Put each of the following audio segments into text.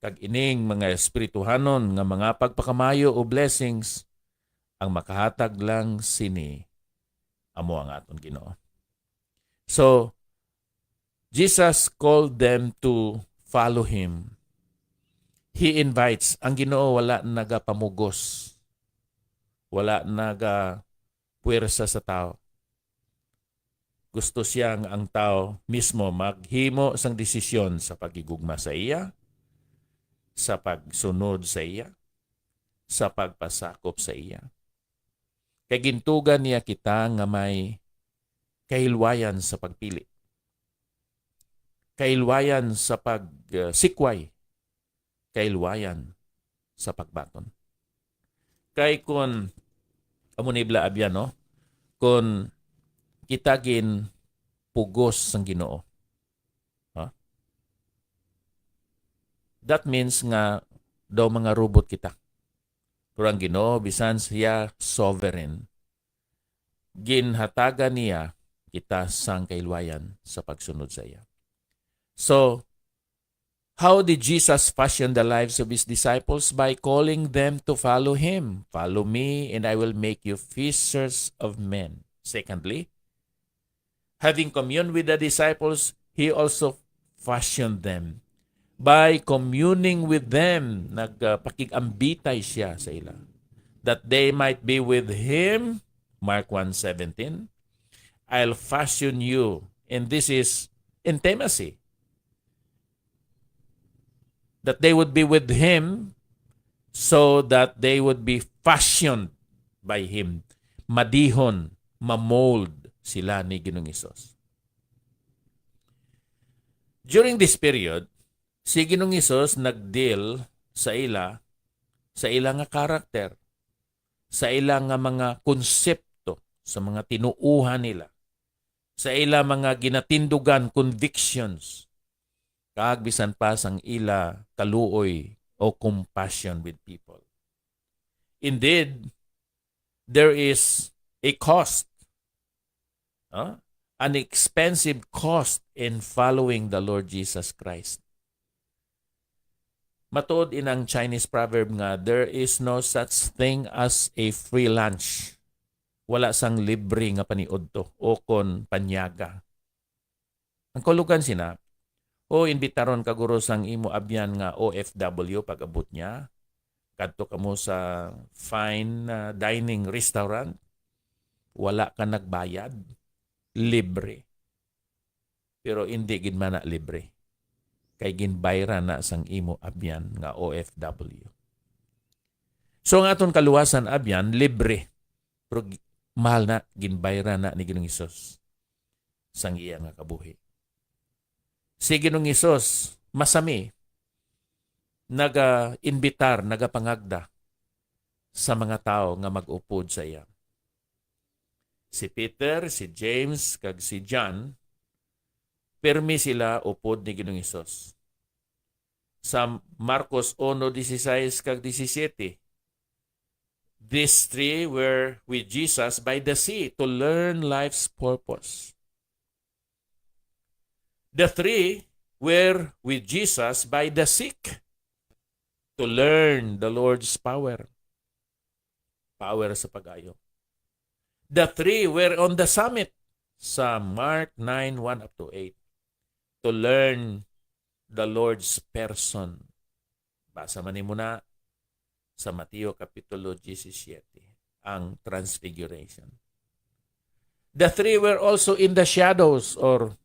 kag ining mga espirituhanon nga mga pagpakamayo o blessings ang makahatag lang sini amo ang aton Ginoo. So, Jesus called them to follow Him. He invites. Ang Ginoo wala nagapamugos. Wala puwersa sa tao. Gusto siya nga ang tao mismo maghimo sang desisyon sa pagigugma sa iya, sa pagsunod sa iya, sa pagpasakop sa iya. Kay gintugan niya kita nga may kahilwayan sa pagpili. Kahilwayan sa pagsikway. Kahilwayan sa pagbaton. Kay kun amo ni abyan no, kun kita gin pugos sang Ginoo. Ha? That means nga daw mga robot kita. Pero ang Ginoo bisan siya sovereign. Ginhatagan niya kita sang kailwayan sa pagsunod sa iya. So, how did Jesus fashion the lives of His disciples? By calling them to follow Him. Follow me and I will make you fishers of men. Secondly, having communed with the disciples, He also fashioned them. By communing with them, nagpakigambitay siya sa ila. That they might be with Him, Mark 1:17, I'll fashion you. And this is intimacy. That they would be with Him so that they would be fashioned by Him. Madihon, mamold sila ni Ginoong Hesus. During this period, si Ginoong Hesus nagdeal sa ila nga karakter, sa ila nga mga konsepto, sa mga tinuuhan nila, sa ila mga ginatindugan, convictions, kag bisan pa sang ila kaluoy o compassion with people. Indeed, there is a cost, an expensive cost in following the Lord Jesus Christ. Matuod inang Chinese proverb nga, there is no such thing as a free lunch. Wala sang libre nga paniudto o kon panyaga. Ang kulugan sina, o imbitaron ka guro sang imo abyan nga OFW pag abot niya, kadto kamo sa fine dining restaurant, wala ka nagbayad, libre. Pero hindi gid man na libre. Kay ginbayra na sang imo abyan nga OFW. So ang aton kaluwasan abyan, libre. Pero mahal na, ginbayra na ni Ginoong Hesus sang iya nga kabuhi. Si Ginoong Hesus, masami, naga-inbitar, nagapangagda sa mga tao nga mag-upod sa iya. Si Peter, si James, kag si John, permi sila upod ni Ginoong Hesus. Sa Marcos 1:16 kag 17, these three were with Jesus by the sea to learn life's purpose. The three were with Jesus by the sick to learn the Lord's power. Power sa pag-ayo. The three were on the summit sa Mark 9:1-8 to learn the Lord's person. Basa man mo na sa Mateo Kapitulo 17, ang Transfiguration. The three were also in the shadows or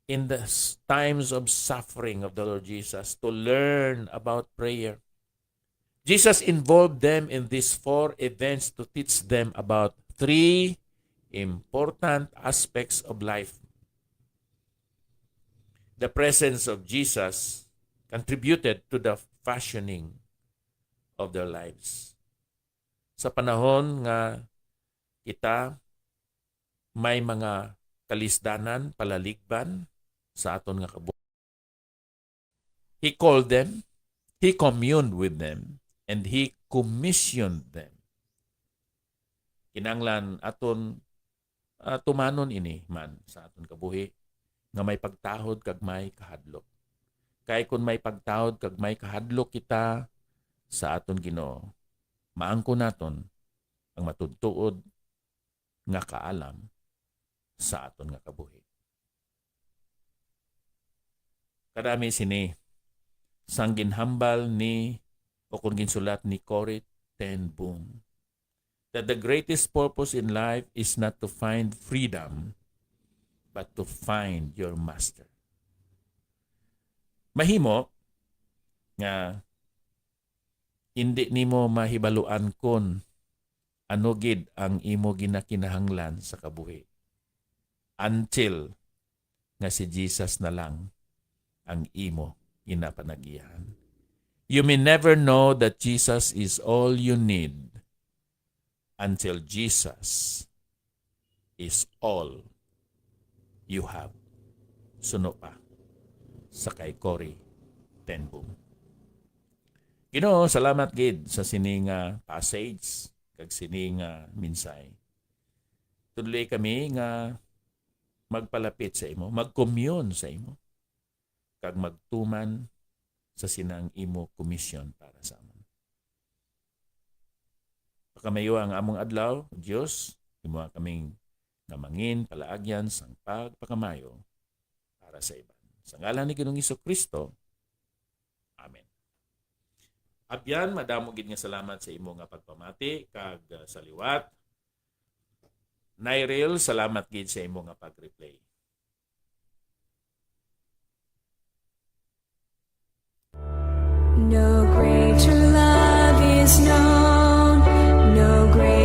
in the times of suffering of the Lord Jesus to learn about prayer. Jesus involved them in these four events to teach them about three important aspects of life. The presence of Jesus contributed to the fashioning of their lives. Sa panahon nga kita may mga kalisdanan, palaligban sa aton nga kabuhi. He called them, He communed with them, and He commissioned them. Kinanglan aton tumanon ini man sa aton kabuhi nga may pagtahod kag may kahadlok. Kay kung may pagtawad kag may kahadlok kita sa aton Ginoo, maangko naton ang matudtuod nga kaalam sa aton nga kabuhi. Kadami sini sang ginhambal ni o kung ginsulat ni Corrie ten Boom that the greatest purpose in life is not to find freedom but to find your master. Mahimo nga hindi nimo mahibaluan kon ano gid ang imo ginakinahanglan sa kabuhi until nga si Jesus na lang ang imo ginapanagihan. You may never know that Jesus is all you need until Jesus is all you have. Suno pa sa kay Corrie ten Boom. Ginoo, salamat gid sa sining passage kag sining minsay. Tuloy kami nga magpalapit sa imo, mag-commune sa imo, kag magtuman sa sinang imo komisyon para sa amon. Pakamayo ang among adlaw, Dios, imo kaming namangin palaagyan sang pagpakamayo para sa iban. Sa ngalan ni Ginoong Jesucristo. Amen. Abyan, madamo gid nga salamat sa imo nga pagpamati kag sa liwat. Nairil, salamat gid sa imo nga pag-replay. No greater love is known, no greater